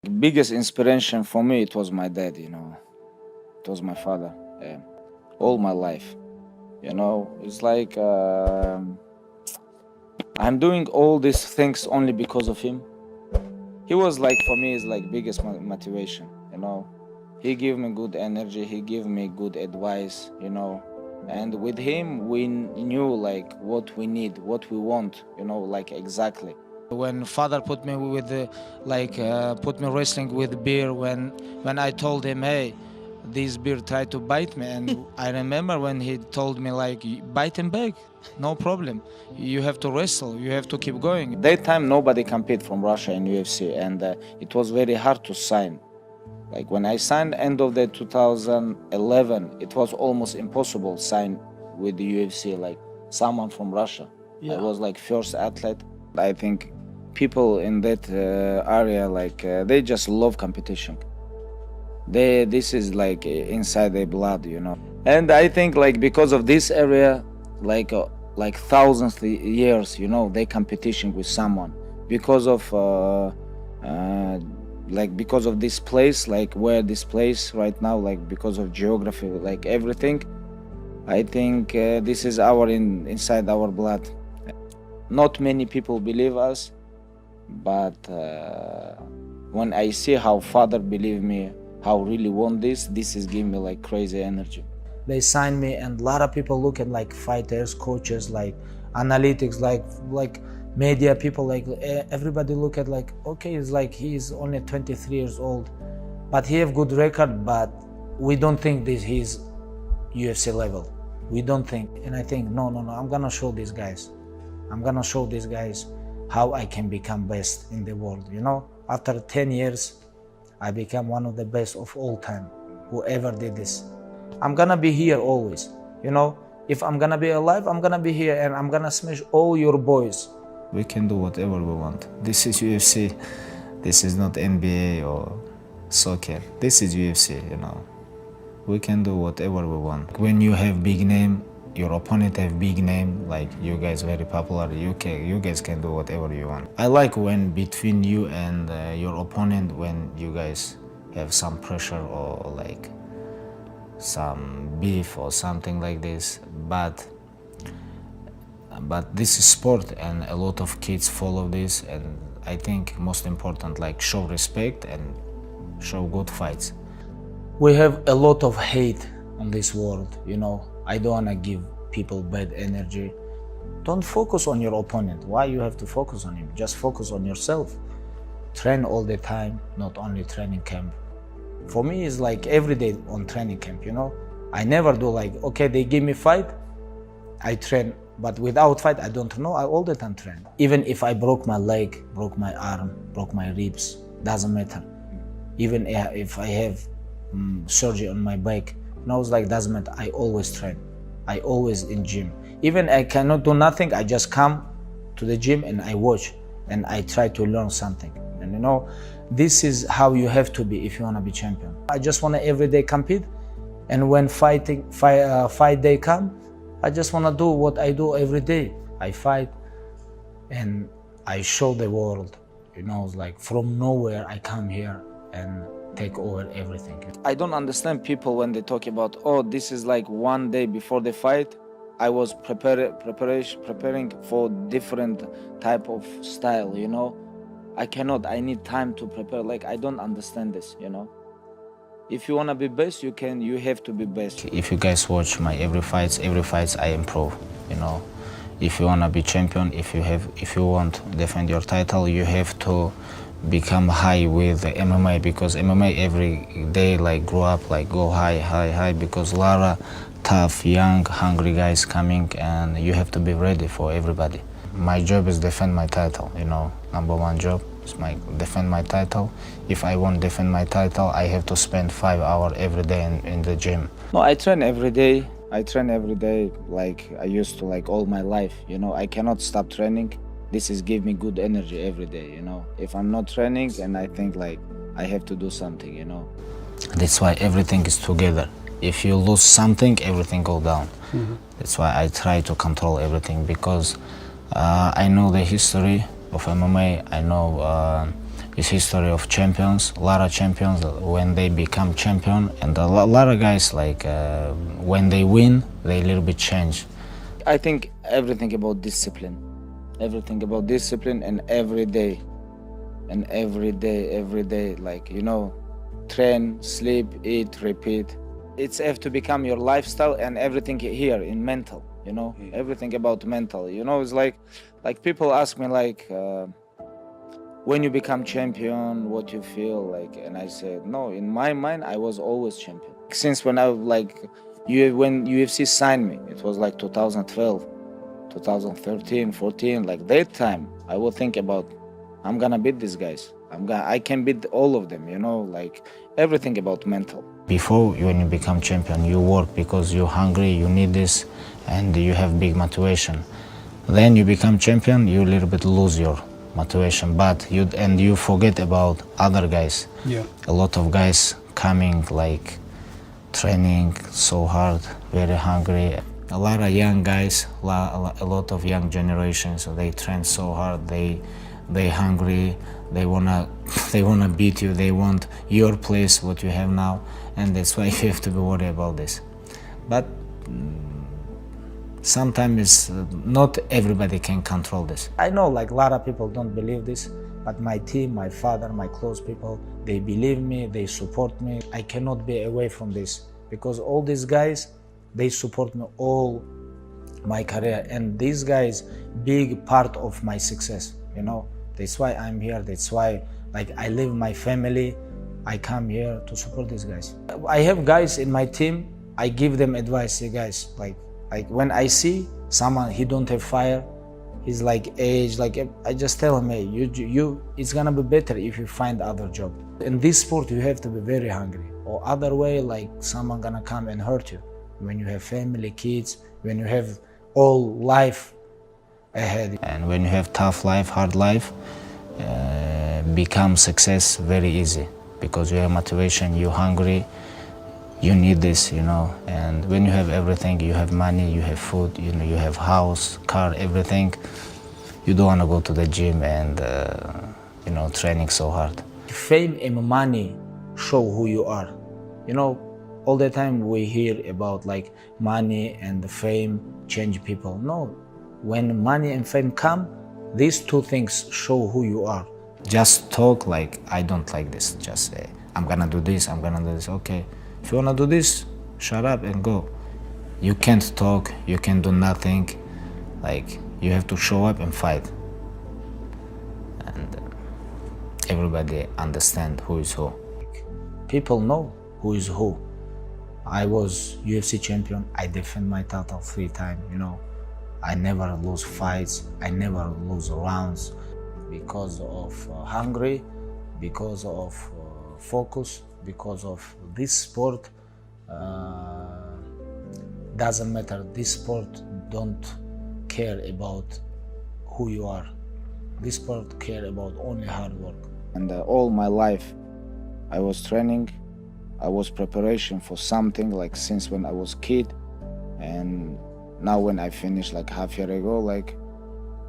The biggest inspiration for me, it was my dad, you know. It was my father, all my life. You know, it's like I'm doing all these things only because of him. He was like, for me, is like biggest motivation, you know. He gave me good energy, he gave me good advice, you know. And with him, we knew like what we need, what we want, you know, like exactly. When father put me with put me wrestling with bear, when I told him, hey, this bear tried to bite me, and I remember when he told me like, bite him back, no problem, you have to wrestle, you have to keep going. That time nobody compete from Russia in UFC, and it was very hard to sign. Like when I signed end of the 2011, it was almost impossible to sign with the UFC, like someone from Russia. Yeah. I was like first athlete. I think people in that area, like they just love competition. This is like inside their blood, you know. And I think like because of this area, like thousands of years, you know, they competition with someone because of because of this place, like where this place right now, like because of geography, like everything. I think this is inside our blood. Not many people believe us, but when I see how father believe me, how really want this is giving me like crazy energy. They signed me, and a lot of people look at like fighters, coaches, like analytics, like media people, like everybody look at like, okay, it's like he's only 23 years old, but he have good record, but we don't think this he's UFC level. We don't think, and I think no, I'm gonna show these guys. I'm gonna show these guys how I can become best in the world, you know? After 10 years, I become one of the best of all time, whoever did this. I'm gonna be here always, you know? If I'm gonna be alive, I'm gonna be here, and I'm gonna smash all your boys. We can do whatever we want. This is UFC. This is not NBA or soccer. This is UFC, you know. We can do whatever we want. When you have big name, your opponent have big name, like you guys very popular, you guys can do whatever you want. I like when between you and your opponent, when you guys have some pressure or like some beef or something like this, but this is sport and a lot of kids follow this, and I think most important, like show respect and show good fights. We have a lot of hate on this world, you know. I don't wanna give people bad energy. Don't focus on your opponent. Why you have to focus on him? Just focus on yourself. Train all the time, not only training camp. For me, it's like every day on training camp, you know. I never do like, okay, they give me fight, I train, but without fight, I don't know, I all the time train. Even if I broke my leg, broke my arm, broke my ribs, doesn't matter. Even if I have surgery on my back, no, it's like doesn't matter. I always train. I always in gym. Even I cannot do nothing, I just come to the gym and I watch and I try to learn something. And you know, this is how you have to be if you want to be champion. I just want to every day compete, and when fight day come, I just want to do what I do every day. I fight and I show the world, you know, it's like from nowhere I come here and take over everything. I don't understand people when they talk about, oh, this is like one day before the fight. I was preparing for different type of style, you know. I need time to prepare. Like, I don't understand this, you know. If you want to be best, you have to be best. If you guys watch my every fights I improve, you know. If you want to be champion, if you want to defend your title, you have to become high with the MMA, because MMA every day like grow up, like go high, because a lot of tough, young, hungry guys coming, and you have to be ready for everybody. My job is defend my title, you know. Number one job is defend my title. If I want to defend my title, I have to spend 5 hours every day in the gym. No, I train every day. Like I used to, like all my life, you know. I cannot stop training. This is give me good energy every day, you know. If I'm not training, and I think like I have to do something, you know. That's why everything is together. If you lose something, everything go down. That's why I try to control everything, because I know the history of MMA. I know It's history of champions. A lot of champions when they become champion, and a lot of guys like when they win, they a little bit change. I think everything about discipline. Everything about discipline, and every day, every day, like, you know, train, sleep, eat, repeat. It's have to become your lifestyle, and everything here in mental, you know, everything about mental, you know. It's like people ask me like, when you become champion, what you feel like, and I said, no, in my mind, I was always champion. Since when when UFC signed me, it was like 2012, 2013, 14, like that time, I would think about, I'm gonna beat these guys. I can beat all of them, you know, like everything about mental. Before, when you become champion, you work because you're hungry, you need this, and you have big motivation. Then you become champion, you a little bit lose your motivation, but you forget about other guys. Yeah. A lot of guys coming like training so hard, very hungry. A lot of young guys, a lot of young generations, they train so hard, they hungry, they wanna beat you, they want your place, what you have now, and that's why you have to be worried about this. But sometimes not everybody can control this. I know like a lot of people don't believe this, but my team, my father, my close people, they believe me, they support me. I cannot be away from this because all these guys, they support me all my career, and these guys big part of my success, you know. That's why I'm here. That's why like I leave my family, I come here to support these guys. I have guys in my team, I give them advice. Hey guys, like when I see someone he don't have fire, he's like age, like I just tell him, hey, you it's gonna be better if you find other job. In this sport you have to be very hungry, or other way like someone gonna come and hurt you. When you have family, kids, when you have all life ahead. And when you have tough life, hard life, become success very easy because you have motivation, you're hungry, you need this, you know. And when you have everything, you have money, you have food, you know, you have house, car, everything, you don't want to go to the gym and you know, training so hard. Fame and money show who you are, you know. All the time we hear about like money and the fame change people. No, when money and fame come, these two things show who you are. Just talk like, I don't like this. Just say, I'm gonna do this, I'm gonna do this. Okay, if you wanna do this, shut up and go. You can't talk, you can do nothing. Like, you have to show up and fight. And everybody understand who is who. People know who is who. I was UFC champion, I defend my title 3 times, you know. I never lose fights, I never lose rounds because of hungry, because of focus, because of this sport. Doesn't matter, this sport don't care about who you are. This sport care about only hard work. And all my life I was training, I was preparation for something, like since when I was kid. And now when I finished like half year ago, like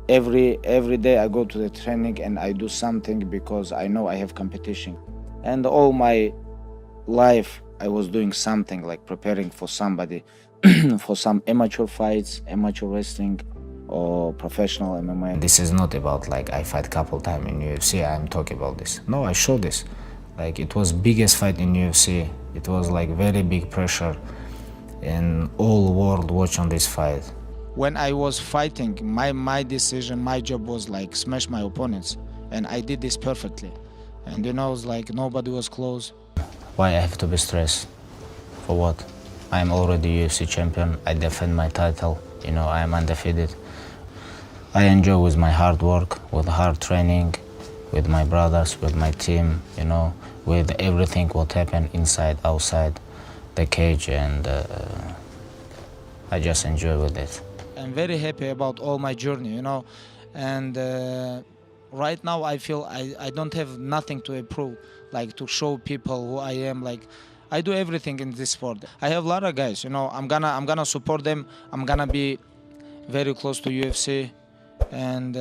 every day I go to the training and I do something because I know I have competition. And all my life I was doing something, like preparing for somebody, for some amateur fights, amateur wrestling, or professional MMA. This is not about like I fight couple times in UFC, I'm talking about this. No, I show this. Like, it was biggest fight in UFC. It was like very big pressure and all world watch on this fight. When I was fighting, my decision, my job was like smash my opponents, and I did this perfectly. And you know, it's like nobody was close. Why I have to be stressed? For what? I'm already UFC champion, I defend my title, you know, I am undefeated. I enjoy with my hard work, with hard training, with my brothers, with my team, you know, with everything what happened inside, outside the cage, and I just enjoy with it. I'm very happy about all my journey, you know, and right now I feel I don't have nothing to improve, like to show people who I am. Like, I do everything in this sport. I have a lot of guys, you know, I'm gonna support them. I'm gonna be very close to UFC, and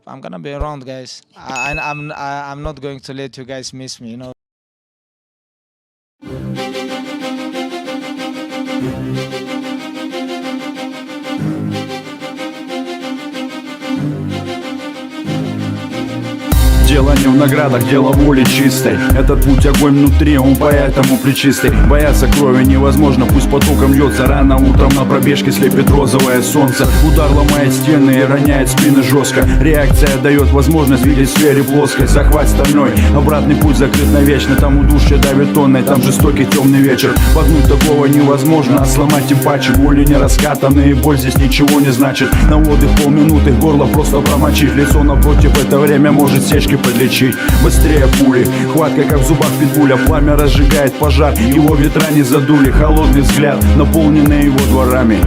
I'm gonna be around, guys. I'm not going to let you guys miss me, you know. Дело не в наградах, дело воли чистой. Этот путь огонь внутри, он поэтому причистый. Бояться крови невозможно, пусть потоком льется. Рано утром на пробежке слепит розовое солнце. Удар ломает стены и роняет спины жестко. Реакция дает возможность видеть в сфере плоской. Захват стальной, обратный путь закрыт навечно. Там удушье давит тонной, там жестокий темный вечер. Погнуть такого невозможно, а сломать тем паче. Боли не раскатанные, боль здесь ничего не значит. На отдых полминуты, горло просто промочить. Лицо напротив это время может сечки подлечить. Быстрее пули, хватка как в зубах питбуля. Пламя разжигает пожар, его ветра не задули. Холодный взгляд, наполненный его дворами.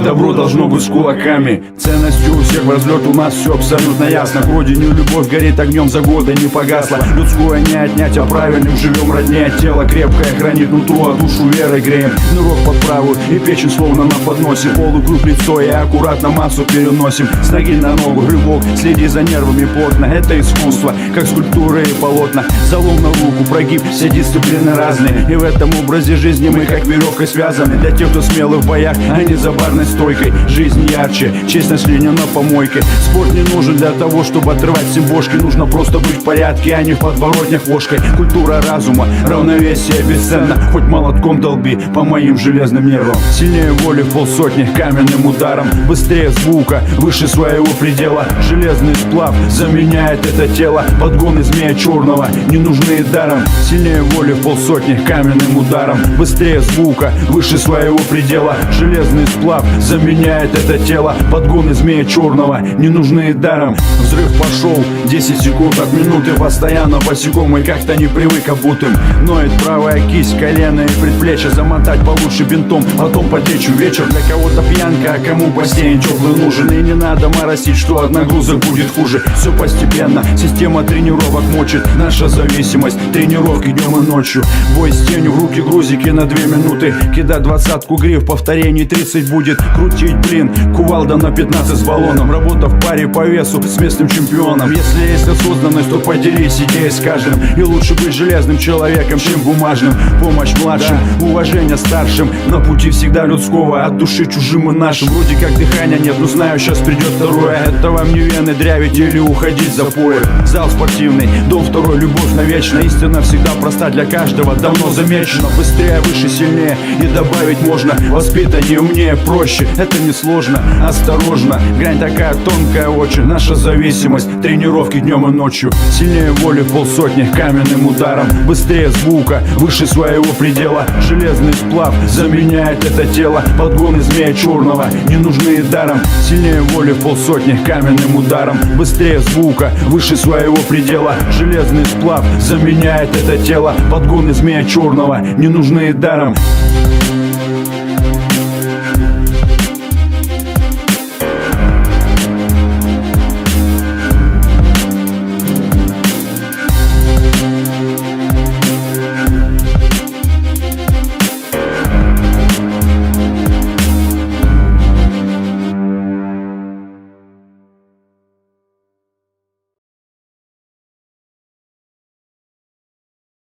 Добро должно быть с кулаками. Ценностью у всех в разлет, у нас все абсолютно ясно. К родине любовь горит огнем, за годы не погасла. Людское не отнять, а правильным живем роднее. Тело крепкое хранит нутро, а душу верой греем. Нырок под правую и печень словно на подносе. Полукруг лицо и аккуратно массу переносим. С ноги на ногу рывок, следи за нервами плотно. Это искусство, как скульптуры и полотна. Залом на руку, прогиб, все дисциплины разные. И в этом образе жизни мы как веревкой связаны. Для тех, кто смелый в боях, а не за барной стойкой. Жизнь ярче, честность линия на помойке. Спорт не нужен для того, чтобы отрывать всем бошки. Нужно просто быть в порядке, а не в подворотнях ложкой. Культура разума, равновесие бесценно. Хоть молотком долби по моим железным нервам. Сильнее воли в полсотни каменным ударом. Быстрее звука, выше своего предела. Железный сплав заменяет это тело. Подгоны змея черного не нужны даром. Сильнее воли в полсотни каменным ударом. Быстрее звука, выше своего предела. Железный сплав заменяет это тело. Подгоны змея черного не нужны даром. Взрыв пошел, 10 секунд от минуты. Постоянно босиком и как-то не привык обутым. Ноет правая кисть, колено и предплечье. Замотать получше бинтом, потом потечь вечер. Для кого-то пьянка, а кому бассейн теплый нужен. И не надо моросить, что от нагрузок будет хуже. Все постепенно, система тренировок мочит. Наша зависимость, тренировки днем и ночью. Бой с тенью, в руки грузики на 2 минуты. Кидать 20-ку гриф, повторений 30 будет. Крутить блин, кувалда на 15 с баллоном. Работа в паре по весу с местным чемпионом. Если есть осознанность, то поделись идеей с каждым. И лучше быть железным человеком, чем бумажным. Помощь младшим, уважение старшим. На пути всегда людского, от души чужим и нашим. Вроде как дыхания нет, но знаю, сейчас придет второе. Это вам не вены дрявить или уходить за пояс. Зал спортивный, дом второй, любовь навечно. Истина всегда проста для каждого, давно замечена. Быстрее, выше, сильнее и добавить можно. Воспитание умнее, проще, это не сложно. Осторожно, грань такая тонкая очень. Наша зависимость, тренировки днем и ночью. Сильнее воли в полсотни каменным ударом. Быстрее звука, выше своего предела. Железный сплав заменяет это тело. Подгоны змея черного не нужны даром. Сильнее воли в полсотни каменным ударом. Быстрее звука, выше своего предела. Железный сплав заменяет это тело. Подгоны змея черного не нужны даром.